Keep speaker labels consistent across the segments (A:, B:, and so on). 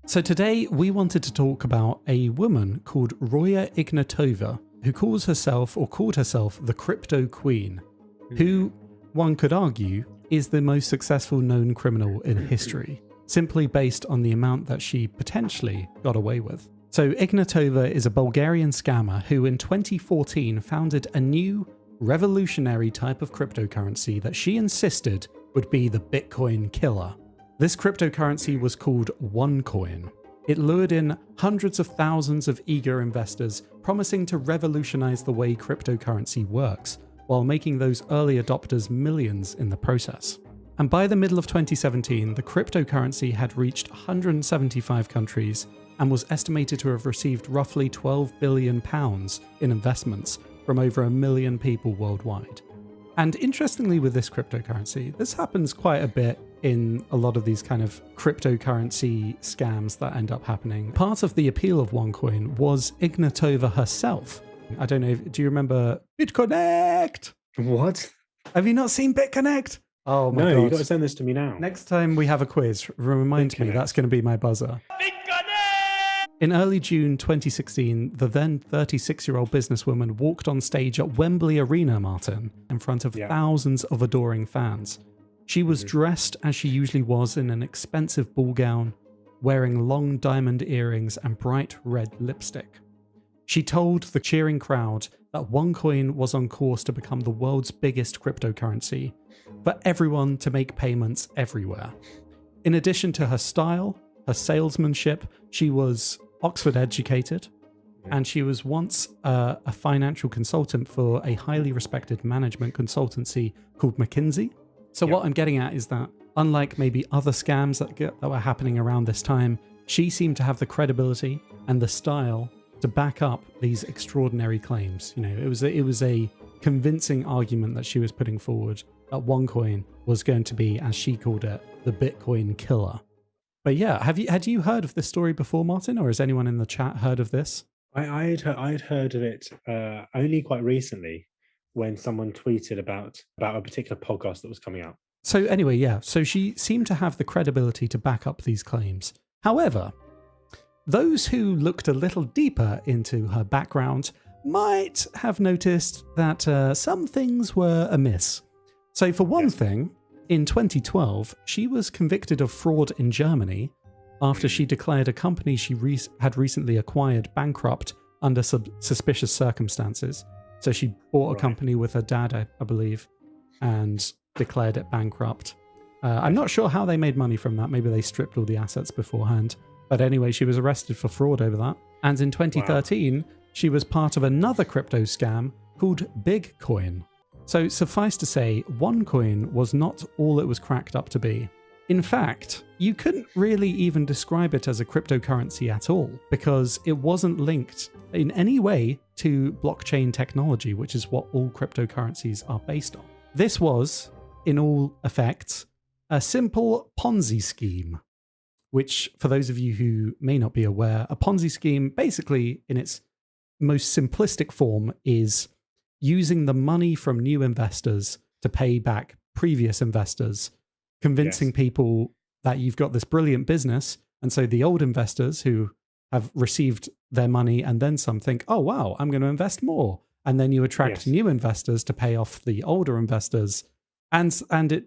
A: So today we wanted to talk about a woman called Ruja Ignatova, who calls herself, or called herself, the Crypto Queen, who, one could argue, is the most successful known criminal in history, simply based on the amount that she potentially got away with. So Ignatova is a Bulgarian scammer who in 2014 founded a new revolutionary type of cryptocurrency that she insisted would be the Bitcoin killer. This cryptocurrency was called OneCoin. It lured in hundreds of thousands of eager investors, promising to revolutionize the way cryptocurrency works, while making those early adopters millions in the process. And by the middle of 2017, the cryptocurrency had reached 175 countries and was estimated to have received roughly £12 billion in investments from over 1 million people worldwide. And interestingly with this cryptocurrency, this happens quite a bit in a lot of these kind of cryptocurrency scams that end up happening. Part of the appeal of OneCoin was Ignatova herself. I don't know, do you remember BitConnect?
B: What?
A: Have you not seen BitConnect? Oh my God.
B: No, you've got to send this to me now.
A: Next time we have a quiz, remind me, that's going to be my buzzer. In early June 2016, the then 36-year-old businesswoman walked on stage at Wembley Arena, Martin, in front of thousands of adoring fans. She was dressed as she usually was in an expensive ball gown, wearing long diamond earrings and bright red lipstick. She told the cheering crowd that OneCoin was on course to become the world's biggest cryptocurrency, for everyone to make payments everywhere. In addition to her style, her salesmanship, she was Oxford educated, and she was once a financial consultant for a highly respected management consultancy called McKinsey. So what I'm getting at is that unlike maybe other scams that were happening around this time, she seemed to have the credibility and the style to back up these extraordinary claims. You know, it was a convincing argument that she was putting forward that OneCoin was going to be, as she called it, the Bitcoin killer. But yeah, had you heard of this story before, Martin, or has anyone in the chat heard of this?
B: I'd heard of it only quite recently when someone tweeted about a particular podcast that was coming out.
A: So anyway, yeah, so she seemed to have the credibility to back up these claims. However, those who looked a little deeper into her background might have noticed that some things were amiss. So for one thing, in 2012, she was convicted of fraud in Germany after she declared a company she had recently acquired bankrupt under suspicious circumstances. So she bought a company with her dad, I believe, and declared it bankrupt. I'm not sure how they made money from that. Maybe they stripped all the assets beforehand. But anyway, she was arrested for fraud over that. And in 2013, she was part of another crypto scam called Bitcoin. So suffice to say, OneCoin was not all it was cracked up to be. In fact, you couldn't really even describe it as a cryptocurrency at all, because it wasn't linked in any way to blockchain technology, which is what all cryptocurrencies are based on. This was, in all effects, a simple Ponzi scheme, which, for those of you who may not be aware, a Ponzi scheme, basically in its most simplistic form, is using the money from new investors to pay back previous investors, convincing people that you've got this brilliant business. And so the old investors who have received their money and then some think, oh, wow, I'm going to invest more. And then you attract new investors to pay off the older investors. And the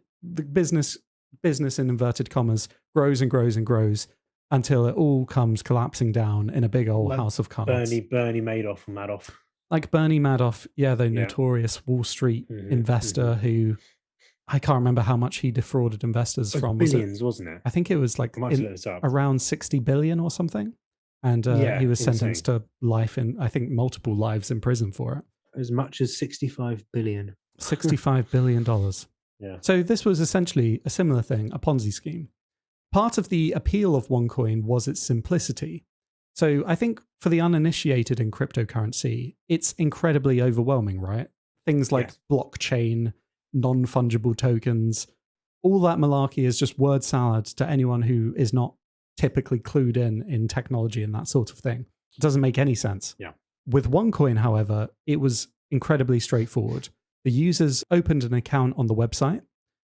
A: business in inverted commas grows and grows and grows until it all comes collapsing down in a big old house of cards.
B: Bernie Madoff and Madoff.
A: Like Bernie Madoff, the notorious Wall Street investor who, I can't remember how much he defrauded investors from.
B: Billions, wasn't it?
A: I think it was like around 60 billion or something. And he was sentenced to life I think multiple lives in prison for it.
B: As much as 65 billion.
A: $65 billion.
B: Yeah.
A: So this was essentially a similar thing, a Ponzi scheme. Part of the appeal of OneCoin was its simplicity. So I think for the uninitiated in cryptocurrency, it's incredibly overwhelming, right? Things like blockchain, non-fungible tokens, all that malarkey is just word salad to anyone who is not typically clued in technology and that sort of thing. It doesn't make any sense.
B: Yeah.
A: With OneCoin, however, it was incredibly straightforward. The users opened an account on the website,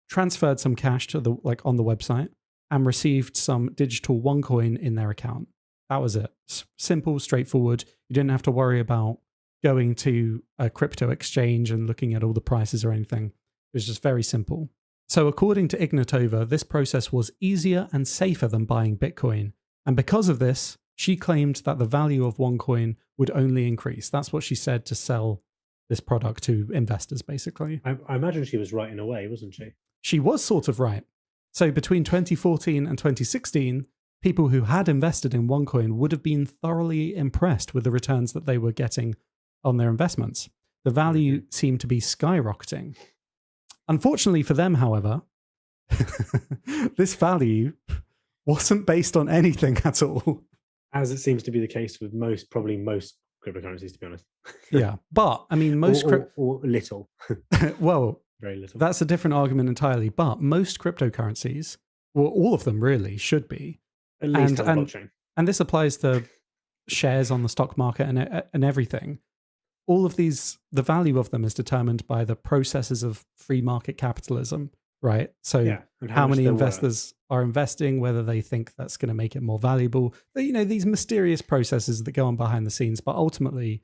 A: transferred some cash to on the website, and received some digital OneCoin in their account. That was it. Simple, straightforward. You didn't have to worry about going to a crypto exchange and looking at all the prices or anything. It was just very simple. So according to Ignatova, this process was easier and safer than buying Bitcoin. And because of this, she claimed that the value of OneCoin would only increase. That's what she said to sell this product to investors, basically.
B: I imagine she was right in a way, wasn't she?
A: She was sort of right. So between 2014 and 2016, people who had invested in OneCoin would have been thoroughly impressed with the returns that they were getting on their investments. The value seemed to be skyrocketing. Unfortunately for them, however, this value wasn't based on anything at all.
B: As it seems to be the case with probably most cryptocurrencies, to be honest.
A: Yeah, but I mean, most
B: or little.
A: Well,
B: very little.
A: That's a different argument entirely. But most cryptocurrencies, well, all of them really should be,
B: at least have a blockchain.
A: And this applies to shares on the stock market and everything. All of these, the value of them is determined by the processes of free market capitalism, right? So how many investors are investing, whether they think that's going to make it more valuable. You know, these mysterious processes that go on behind the scenes, but ultimately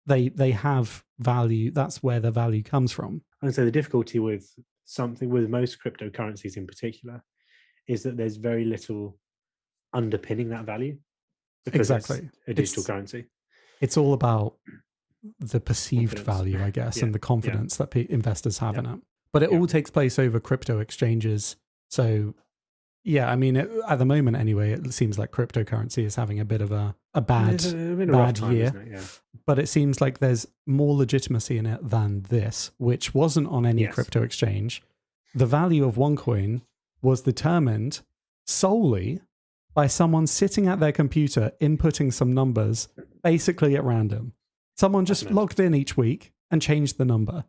A: they have value. That's where the value comes from.
B: And so the difficulty with most cryptocurrencies in particular is that there's very little underpinning that value.
A: Exactly.
B: It's a digital currency.
A: It's all about the perceived value, I guess, and the confidence that investors have in it. But it all takes place over crypto exchanges. So, yeah, I mean, at the moment anyway, it seems like cryptocurrency is having a bit of a bad year.
B: Isn't it? Yeah.
A: But it seems like there's more legitimacy in it than this, which wasn't on any crypto exchange. The value of OneCoin was determined solely by someone sitting at their computer inputting some numbers basically at random. Someone just logged in each week and changed the number.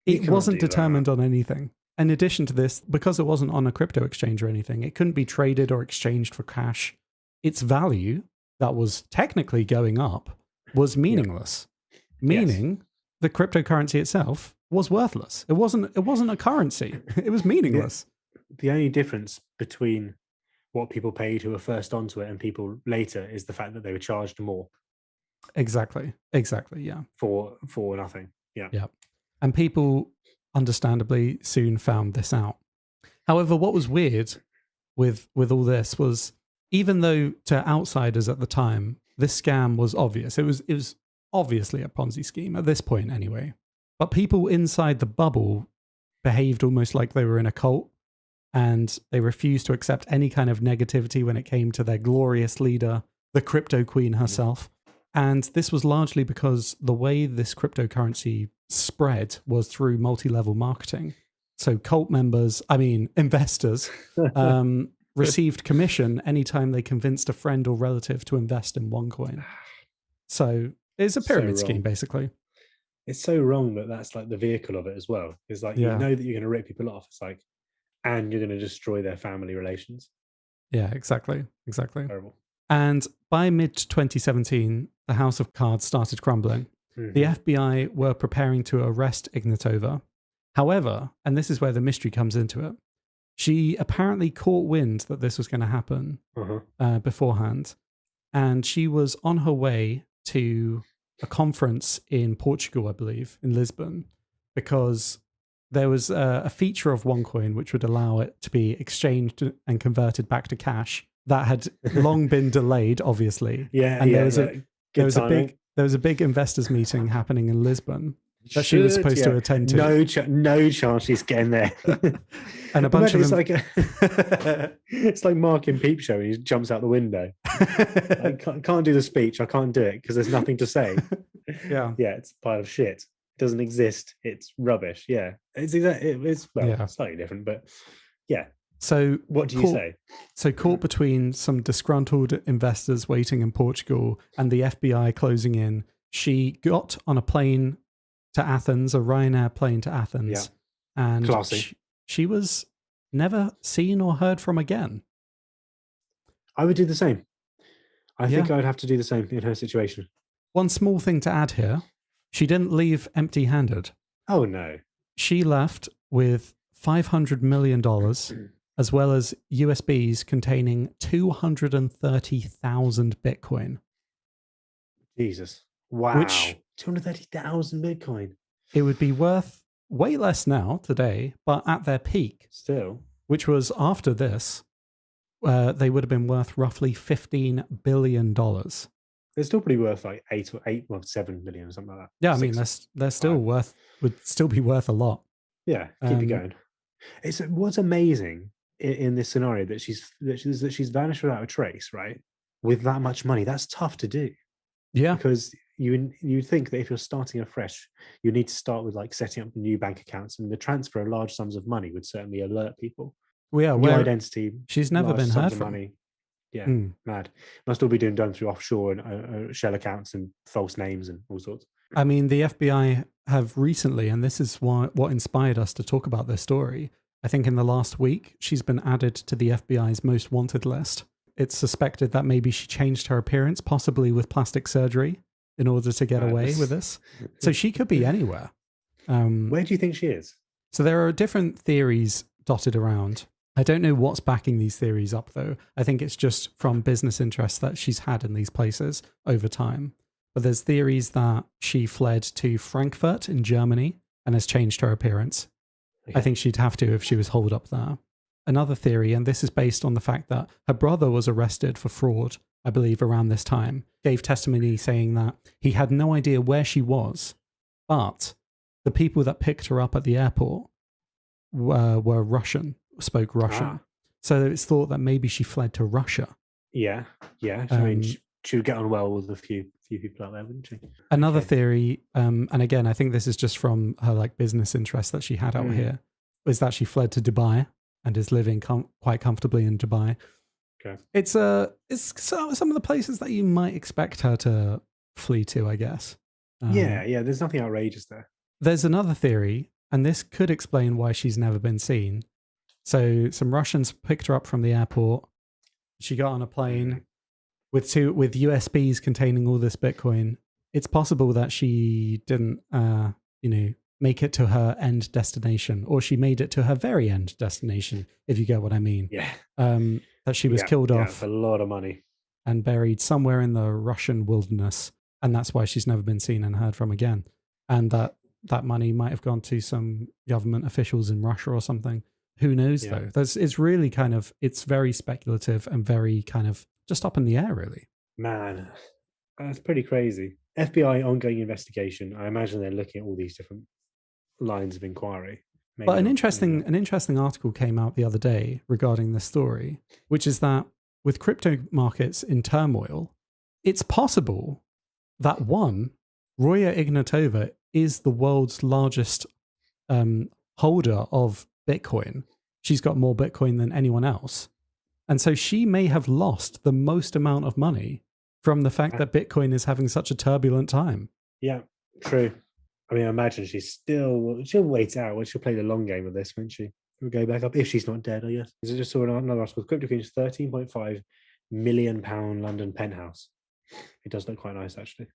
A: It wasn't determined on anything. In addition to this, because it wasn't on a crypto exchange or anything, it couldn't be traded or exchanged for cash. Its value that was technically going up was meaningless, meaning the cryptocurrency itself was worthless. It wasn't a currency. It was meaningless.
B: The only difference between what people paid who were first onto it and people later is the fact that they were charged more.
A: Exactly. Yeah.
B: For nothing. Yeah.
A: Yeah. And people understandably soon found this out. However, what was weird with all this was, even though to outsiders at the time, this scam was obvious. It was obviously a Ponzi scheme at this point anyway. But people inside the bubble behaved almost like they were in a cult, and they refused to accept any kind of negativity when it came to their glorious leader, the Cryptoqueen herself. And this was largely because the way this cryptocurrency spread was through multi-level marketing. So investors received commission anytime they convinced a friend or relative to invest in OneCoin. So it's a pyramid scheme, basically.
B: It's so wrong that that's like the vehicle of it as well. It's like, you know that you're going to rip people off. It's like, and you're going to destroy their family relations.
A: Yeah, exactly.
B: Terrible.
A: And by mid-2017, the House of Cards started crumbling. Mm-hmm. The FBI were preparing to arrest Ignatova. However, and this is where the mystery comes into it, she apparently caught wind that this was going to happen beforehand. And she was on her way to a conference in Portugal, I believe, in Lisbon, because there was a feature of OneCoin which would allow it to be exchanged and converted back to cash that had long been delayed, obviously. There was a big investors meeting happening in Lisbon that she was supposed to attend to.
B: No chance she's getting there.
A: And a bunch of
B: it's like Mark in Peep Show, and he jumps out the window. I can't do the speech. I can't do it because there's nothing to say. It's a pile of shit. It doesn't exist. It's rubbish. Yeah, it's slightly different, but yeah.
A: So
B: what do you say?
A: So caught between some disgruntled investors waiting in Portugal and the FBI closing in, she got on a plane to Athens, a Ryanair plane to Athens, and she was never seen or heard from again.
B: I would do the same. I think I would have to do the same in her situation.
A: One small thing to add here, she didn't leave empty-handed.
B: Oh, no.
A: She left with $500 million as well as USBs containing 230,000 Bitcoin.
B: Jesus. Wow.
A: Which
B: 230,000 Bitcoin.
A: It would be worth way less now today, but at their peak,
B: still,
A: which was after this, they would have been worth roughly $15 billion.
B: They're still pretty worth like 7 million or something like that.
A: Yeah, I mean, they're still would still be worth a lot.
B: Yeah, keep it going. What's amazing in this scenario that she's vanished without a trace, right? With that much money, that's tough to do.
A: Yeah,
B: because you think that if you're starting afresh, you need to start with like setting up new bank accounts, and the transfer of large sums of money would certainly alert people.
A: Well, yeah,
B: new identity.
A: She's never been heard from.
B: Money. Yeah, mad. Must all be done through offshore and shell accounts and false names and all sorts.
A: I mean, the FBI have recently, and this is what inspired us to talk about this story. I think in the last week, she's been added to the FBI's most wanted list. It's suspected that maybe she changed her appearance, possibly with plastic surgery, in order to get away with this. So she could be anywhere.
B: Where do you think she is?
A: So there are different theories dotted around. I don't know what's backing these theories up, though. I think it's just from business interests that she's had in these places over time. But there's theories that she fled to Frankfurt in Germany and has changed her appearance. Okay. I think she'd have to if she was holed up there. Another theory, and this is based on the fact that her brother was arrested for fraud, I believe, around this time, gave testimony saying that he had no idea where she was, but the people that picked her up at the airport were Russian, spoke Russian. So it's thought that maybe she fled to Russia.
B: Yeah. I mean, she would get on well with a few people out there, wouldn't she?
A: Another theory, and again, I think this is just from her like business interest that she had out here, is that she fled to Dubai and is living quite comfortably in Dubai.
B: Okay.
A: It's some of the places that you might expect her to flee to, I guess.
B: Yeah. There's nothing outrageous there.
A: There's another theory, and this could explain why she's never been seen. So some Russians picked her up from the airport. She got on a plane with USBs containing all this Bitcoin. It's possible that she didn't, make it to her end destination, or she made it to her very end destination, if you get what I mean.
B: Yeah.
A: That she was killed off.
B: For a lot of money.
A: And buried somewhere in the Russian wilderness. And that's why she's never been seen and heard from again. And that money might have gone to some government officials in Russia or something. Who knows, though? It's really it's very speculative and very kind of just up in the air, really.
B: Man, that's pretty crazy. FBI ongoing investigation. I imagine they're looking at all these different lines of inquiry.
A: But an interesting article came out the other day regarding this story, which is that with crypto markets in turmoil, it's possible that Ruja Ignatova is the world's largest holder of Bitcoin. She's got more Bitcoin than anyone else. And so she may have lost the most amount of money from the fact that Bitcoin is having such a turbulent time.
B: Yeah, true. I mean, I imagine she'll wait out. She'll play the long game of this, won't she? We'll go back up if she's not dead, I guess. Is it just saw another article? Cryptoqueen's £13.5 million London penthouse. It does look quite nice, actually.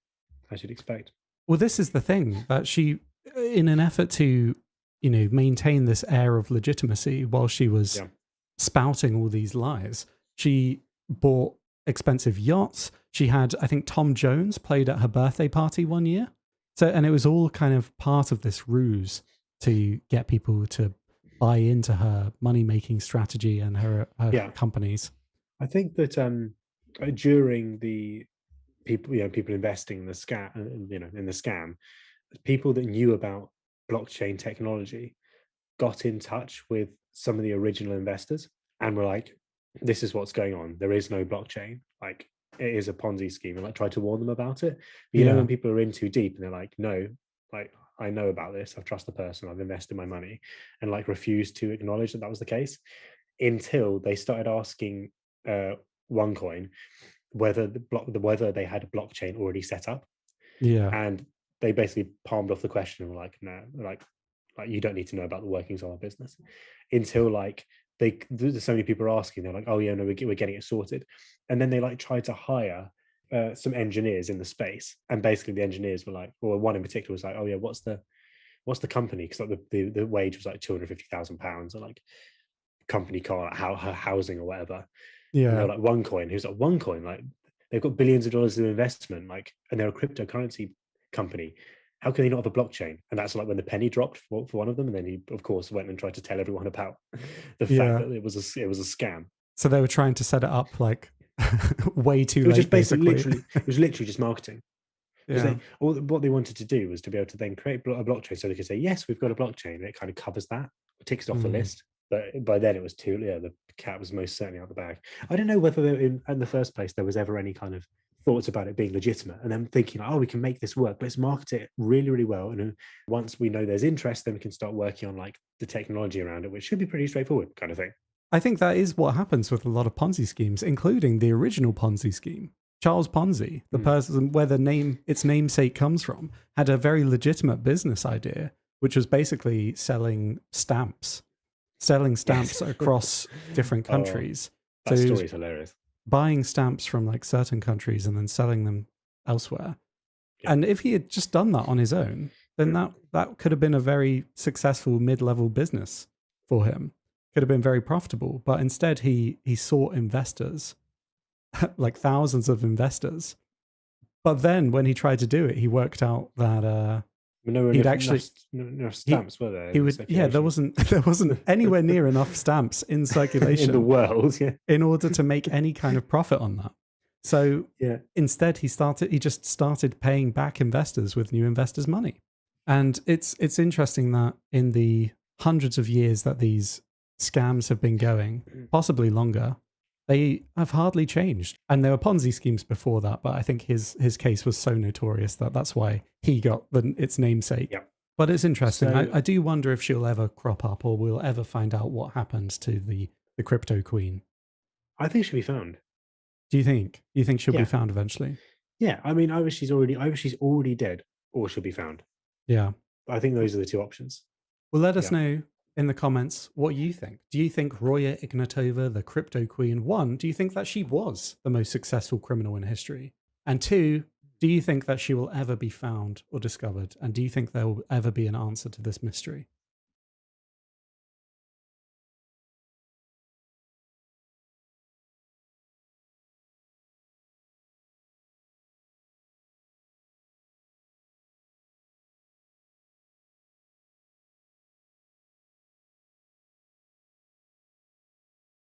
B: I should expect.
A: Well, this is the thing, that she, in an effort to, maintain this air of legitimacy while she was spouting all these lies, she bought expensive yachts. She had, I think, Tom Jones played at her birthday party one year. So, and it was all kind of part of this ruse to get people to buy into her money-making strategy and her companies.
B: I think that during the people investing in the scam, people that knew about blockchain technology got in touch with some of the original investors and were like, "This is what's going on. There is no blockchain. Like, it is a Ponzi scheme," and like try to warn them about it. But you know, when people are in too deep and they're like, "No, like I know about this. I trust the person. I've invested my money," and like refuse to acknowledge that was the case until they started asking OneCoin whether whether they had a blockchain already set up. Yeah, and they basically palmed off the question and were like, "No, like you don't need to know about the workings of our business," until like there's so many people are asking. They're like, "Oh yeah, no, we're getting it sorted," and then they like tried to hire some engineers in the space, and basically the engineers were like, or one in particular was like, "Oh yeah, what's the company?" Because like the wage was like £250,000, and like company car, her housing or whatever.
A: Yeah.
B: And they're like OneCoin, who's like OneCoin, like they've got billions of dollars of investment, like, and they're a cryptocurrency company. How can they not have a blockchain? And that's like when the penny dropped for one of them, and then he, of course, went and tried to tell everyone about the fact that it was a scam.
A: So they were trying to set it up like way too
B: late. It was
A: late.
B: Just basically, it was literally just marketing.
A: Yeah.
B: What they wanted to do was to be able to then create a blockchain, so they could say, yes, we've got a blockchain, and it kind of covers that, ticks it off the list. But by then it was too, the cat was most certainly out the bag. I don't know whether in the first place there was ever any kind of thoughts about it being legitimate, and then thinking, oh, we can make this work, let's market it really, really well. And once we know there's interest, then we can start working on like the technology around it, which should be pretty straightforward kind of thing.
A: I think that is what happens with a lot of Ponzi schemes, including the original Ponzi scheme. Charles Ponzi, the person where its namesake comes from, had a very legitimate business idea, which was basically selling stamps across different countries.
B: That story is hilarious.
A: Buying stamps from like certain countries and then selling them elsewhere. Yeah. And if he had just done that on his own, then that could have been a very successful mid-level business for him. Could have been very profitable. But instead he sought investors, like thousands of investors. But then when he tried to do it, he worked out that he'd actually
B: enough stamps, were there?
A: There wasn't anywhere near enough stamps in circulation
B: in the world,
A: in order to make any kind of profit on that. So instead, he just started paying back investors with new investors' money. And it's interesting that in the hundreds of years that these scams have been going, possibly longer, they have hardly changed. And there were Ponzi schemes before that, but I think his case was so notorious that that's why he got its namesake.
B: Yeah.
A: But it's interesting. So, I do wonder if she'll ever crop up, or we'll ever find out what happened to the Crypto Queen.
B: I think she'll be found.
A: Do you think? You think she'll be found eventually?
B: Yeah. I mean, either she's already dead, or she'll be found.
A: Yeah.
B: I think those are the two options.
A: Well, let us know in the comments what you think. Do you think Ruja Ignatova, the Crypto Queen, one, do you think that she was the most successful criminal in history? And two, do you think that she will ever be found or discovered? And do you think there will ever be an answer to this mystery?